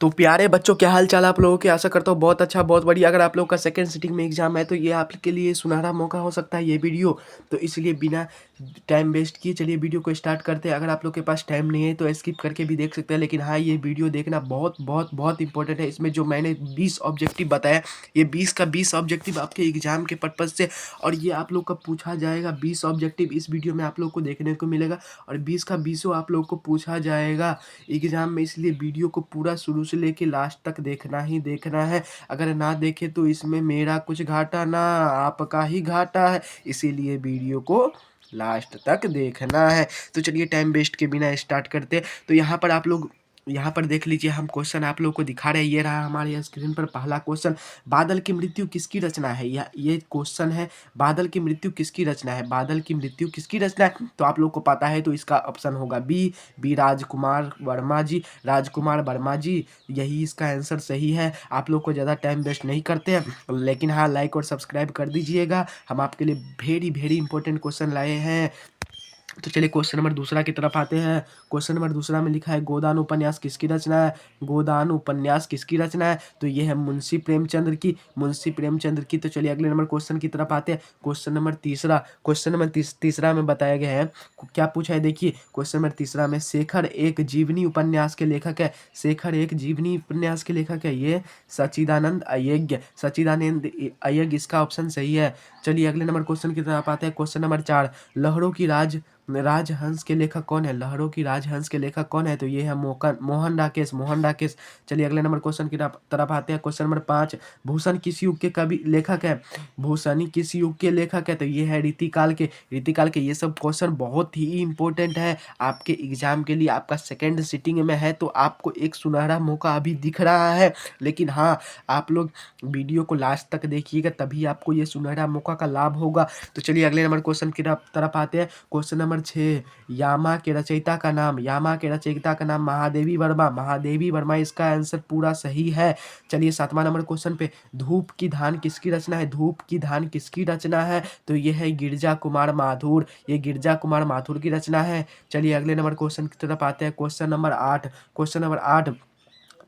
तो प्यारे बच्चों, क्या हाल चाल आप लोगों के। आशा करता हूँ बहुत अच्छा, बहुत बढ़िया। अगर आप लोगों का सेकंड सिटिंग में एग्जाम है तो ये आपके लिए सुनहरा मौका हो सकता है ये वीडियो। तो इसलिए बिना टाइम वेस्ट किए चलिए वीडियो को स्टार्ट करते हैं। अगर आप लोग के पास टाइम नहीं है तो स्किप करके भी देख सकते हैं, लेकिन हाँ, ये वीडियो देखना बहुत बहुत बहुत इंपॉर्टेंट है। इसमें जो मैंने 20 ऑब्जेक्टिव बताया, ये 20 का 20 ऑब्जेक्टिव आपके एग्जाम के पर्पज से, और ये आप लोग का पूछा जाएगा। 20 ऑब्जेक्टिव इस वीडियो में आप लोग को देखने को मिलेगा, और 20 का 20 आप लोग को पूछा जाएगा एग्जाम में। इसलिए वीडियो को पूरा शुरू से लेके लास्ट तक देखना ही देखना है। अगर ना देखे तो इसमें मेरा कुछ घाटा ना, आपका ही घाटा है। इसीलिए वीडियो को लास्ट तक देखना है। तो चलिए टाइम वेस्ट के बिना स्टार्ट करते हैं। तो यहाँ पर देख लीजिए, हम क्वेश्चन आप लोग को दिखा रहे हैं। ये रहा हमारे स्क्रीन पर पहला क्वेश्चन। बादल की मृत्यु किसकी रचना है? ये क्वेश्चन है, बादल की मृत्यु किसकी रचना है? बादल की मृत्यु किसकी रचना है? तो आप लोग को पता है, तो इसका ऑप्शन होगा बी राजकुमार वर्मा जी। राजकुमार वर्मा जी, यही इसका आंसर सही है। आप लोग को ज़्यादा टाइम वेस्ट नहीं करते हैं, लेकिन हाँ, लाइक और सब्सक्राइब कर दीजिएगा। हम आपके लिए वेरी वेरी इंपॉर्टेंट क्वेश्चन लाए हैं। तो चलिए क्वेश्चन नंबर दूसरा की तरफ आते हैं। क्वेश्चन नंबर दूसरा में लिखा है, गोदान उपन्यास किसकी रचना है? गोदान उपन्यास किसकी रचना है? तो ये है मुंशी प्रेमचंद्र की, मुंशी प्रेमचंद्र की। तो चलिए अगले नंबर क्वेश्चन की तरफ आते हैं। क्वेश्चन नंबर तीसरा, क्वेश्चन नंबर तीसरा में बताया गया है, क्या पूछा है देखिए। क्वेश्चन नंबर तीसरा में, शेखर एक जीवनी उपन्यास के लेखक है। शेखर एक जीवनी उपन्यास के लेखक है, ये सच्चिदानंद अय्यंग। सच्चिदानंद अय्यंग इसका ऑप्शन सही है। चलिए अगले नंबर क्वेश्चन की तरफ आते हैं। क्वेश्चन नंबर 4, लहरों की राजहंस के लेखक कौन है? लहरों की राजहंस के लेखक कौन है? तो ये है मोहन राकेश, मोहन राकेश। चलिए अगले नंबर क्वेश्चन की तरफ आते हैं। क्वेश्चन नंबर 5, भूषण किस युग के कवि लेखक है? भूषण किस युग के लेखक है? तो ये है रीतिकाल के, रीतिकाल के। ये सब क्वेश्चन बहुत ही इंपॉर्टेंट है आपके एग्जाम के लिए। आपका सेकेंड सिटिंग में है तो आपको एक सुनहरा मौका अभी दिख रहा है, लेकिन हाँ, आप लोग वीडियो को लास्ट तक देखिएगा, तभी आपको ये सुनहरा मौका का लाभ होगा। तो चलिए अगले नंबर क्वेश्चन की तरफ आते हैं। क्वेश्चन नंबर 6, यामा के रचयिता का नाम, यामा के रचयिता का नाम महादेवी वर्मा, महादेवी वर्मा इसका आंसर पूरा सही है। चलिए 7वां नंबर क्वेश्चन पे, धूप की धान किसकी रचना है? धूप की धान किसकी रचना है? तो ये है गिरजा कुमार माथुर, ये गिरजा कुमार माथुर की रचना है। चलिए अगले नंबर क्वेश्चन की तरफ आते हैं। क्वेश्चन नंबर 8, क्वेश्चन नंबर 8,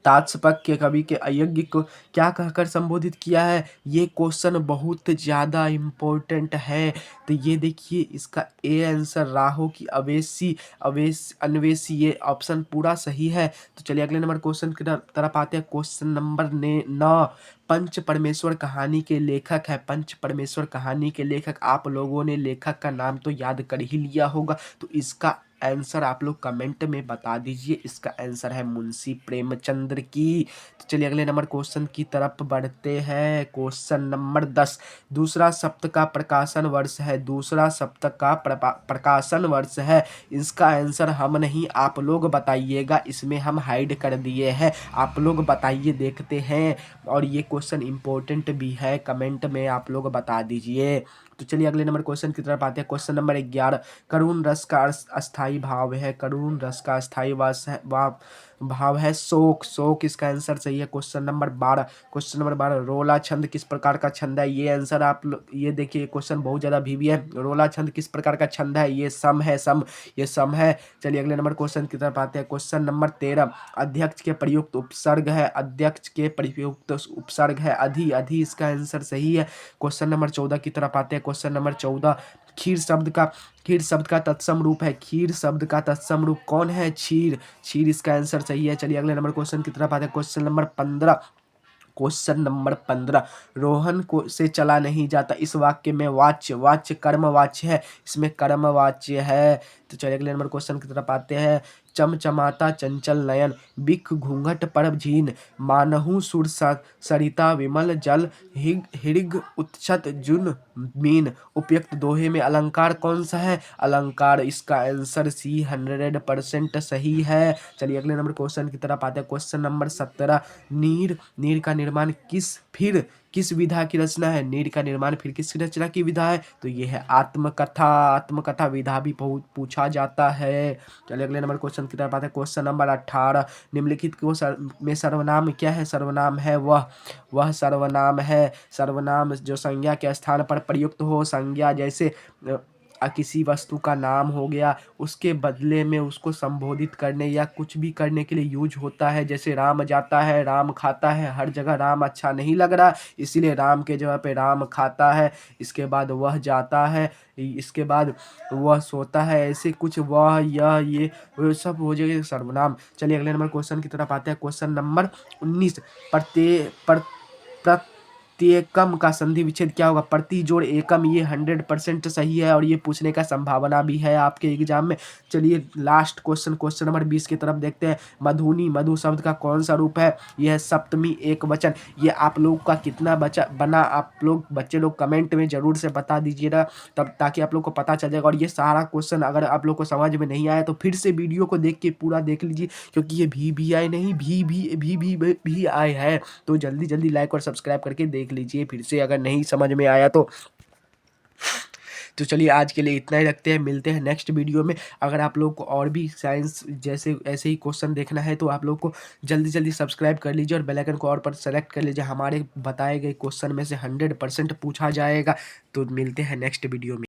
तात्सपक के कवि के अयज्ञ को क्या कहकर संबोधित किया है? ये क्वेश्चन बहुत ज़्यादा इम्पोर्टेंट है। तो ये देखिए, इसका ए आंसर राहो की अन्वेषी, ये ऑप्शन पूरा सही है। तो चलिए अगले नंबर क्वेश्चन की तरफ आते हैं। क्वेश्चन नंबर 9, पंच परमेश्वर कहानी के लेखक है। पंच परमेश्वर कहानी के लेखक, आप लोगों ने लेखक का नाम तो याद कर ही लिया होगा, तो इसका आंसर आप लोग कमेंट में बता दीजिए। इसका आंसर है मुंशी प्रेमचंद्र की। तो चलिए अगले नंबर क्वेश्चन की तरफ बढ़ते हैं। क्वेश्चन नंबर 10, दूसरा सप्तक का प्रकाशन वर्ष है। दूसरा सप्तक का प्रकाशन वर्ष है। इसका आंसर हम नहीं, आप लोग बताइएगा। इसमें हम हाइड कर दिए हैं, आप लोग बताइए, देखते हैं। और ये क्वेश्चन इंपॉर्टेंट भी है, कमेंट में आप लोग बता दीजिए। तो चलिए अगले नंबर क्वेश्चन की तरफ आते हैं। क्वेश्चन नंबर 11, करुण रस का अस्थाई भाव है। करुण रस का अस्थाई भाव है शोक, शोक इसका आंसर सही है। क्वेश्चन नंबर 12, क्वेश्चन नंबर 12, रोला छंद किस प्रकार का छंद है? ये आंसर आप ये देखिए, क्वेश्चन बहुत ज़्यादा भी है। रोला छंद किस प्रकार का छंद है? ये सम है, सम, ये सम है। चलिए अगले नंबर क्वेश्चन की तरफ आते हैं। क्वेश्चन नंबर 13, अध्यक्ष के प्रयुक्त उपसर्ग है। अध्यक्ष के प्रयुक्त उपसर्ग है अधि, अधि इसका आंसर सही है। क्वेश्चन नंबर 14 की तरफ आते हैं। क्वेश्चन नंबर 14, खीर शब्द का तत्सम रूप है। खीर शब्द का तत्सम रूप कौन है? क्षीर, क्षीर इसका आंसर सही है। चलिए अगले नंबर क्वेश्चन की तरफ आते हैं। Question number 15, question number 15, Rohan को से चला नहीं जाता, इस वाक्य में वाच्य, वाच्य कर्म वाच्य है, इसमें कर्म वाच्य है। तो चलिए अगले नंबर क्वेश्चन की तरफ आते हैं। चमचमाता चंचल नयन, बिख घूंघट पर झीन, मानहु सुर सरिता विमल जल, हिग उत्छत जुन मीन, उपयुक्त दोहे में अलंकार कौन सा है? अलंकार इसका आंसर सी 100% सही है। चलिए अगले नंबर क्वेश्चन की तरफ आते हैं। क्वेश्चन नंबर 17, नीर का निर्माण किस विधा की रचना है? नीर का निर्माण फिर किस रचना की विधा है? तो ये है आत्मकथा, आत्मकथा विधा भी पूछा जाता है। चलिए अगले नंबर क्वेश्चन की तरफ आते हैं। क्वेश्चन नंबर 18, निम्नलिखित को में सर्वनाम क्या है? सर्वनाम है वह सर्वनाम है। सर्वनाम जो संज्ञा के स्थान पर प्रयुक्त हो, संज्ञा जैसे किसी वस्तु का नाम हो गया, उसके बदले में उसको संबोधित करने या कुछ भी करने के लिए यूज होता है। जैसे राम जाता है, राम खाता है, हर जगह राम अच्छा नहीं लग रहा, इसीलिए राम के जगह पे राम खाता है। इसके बाद वह जाता है, इसके बाद वह सोता है, ऐसे कुछ वह यह ये वो सब हो जाएगा सर्वनाम। चलिए अगले नंबर क्वेश्चन की तरफ आते हैं। क्वेश्चन नंबर 19, प्रत्येकम का संधि विच्छेद क्या होगा? प्रति जोड़ एकम, ये 100% सही है और ये पूछने का संभावना भी है आपके एग्जाम में। चलिए लास्ट क्वेश्चन, क्वेश्चन नंबर 20 की तरफ देखते हैं। मधुनी, मधु शब्द का कौन सा रूप है? यह है सप्तमी एक वचन। ये आप लोग का कितना बना, आप लोग बच्चे लोग कमेंट में जरूर से बता दीजिएगा, तब ताकि आप लोग को पता चल जाएगा। और ये सारा क्वेश्चन अगर आप लोग को समझ में नहीं आया तो फिर से वीडियो को देख के पूरा देख लीजिए, क्योंकि ये भी आई नहीं, भी आई है। तो जल्दी जल्दी लाइक और सब्सक्राइब करके देख लीजिए फिर से, अगर नहीं समझ में आया तो चलिए आज के लिए इतना ही रखते हैं, मिलते हैं नेक्स्ट वीडियो में। अगर आप लोग को और भी साइंस जैसे ऐसे ही क्वेश्चन देखना है तो आप लोग को जल्दी जल्दी सब्सक्राइब कर लीजिए और बेल आइकन को और पर सेलेक्ट कर लीजिए। हमारे बताए गए क्वेश्चन में से 100% पूछा जाएगा। तो मिलते हैं नेक्स्ट वीडियो में।